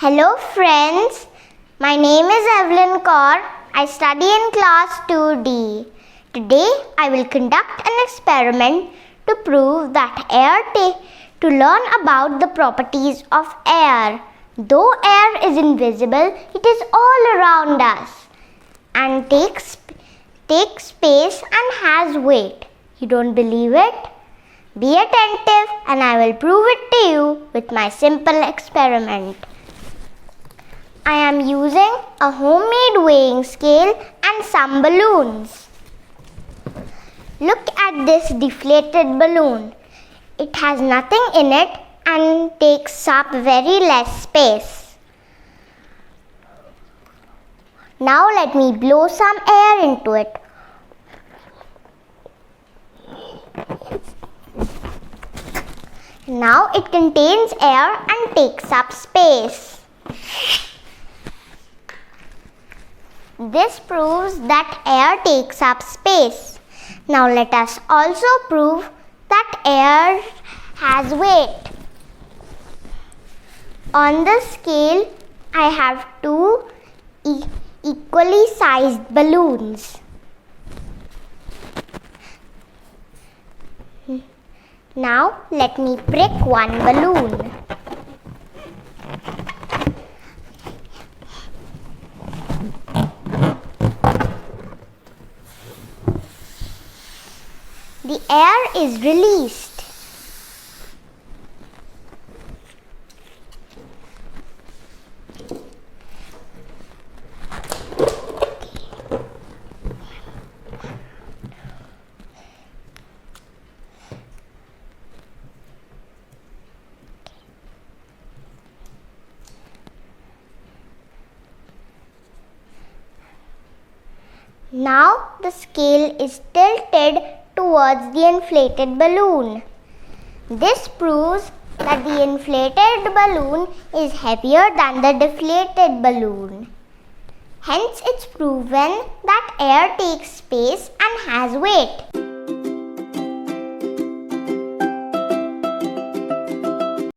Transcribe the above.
Hello friends, my name is Evelyn Kaur. I study in class 2D. Today I will conduct an experiment to prove that to learn about the properties of air. Though air is invisible, it is all around us and takes space and has weight. You don't believe it? Be attentive and I will prove it to you with my simple experiment. I am using a homemade weighing scale and some balloons. Look at this deflated balloon. It has nothing in it and takes up very less space. Now let me blow some air into it. Now it contains air and takes up space. This proves that air takes up space. Now let us also prove that air has weight. On the scale, I have two equally sized balloons. Now let me prick one balloon. The air is released. Now the scale is tilted towards the inflated balloon. This proves that the inflated balloon is heavier than the deflated balloon. Hence, it's proven that air takes space and has weight.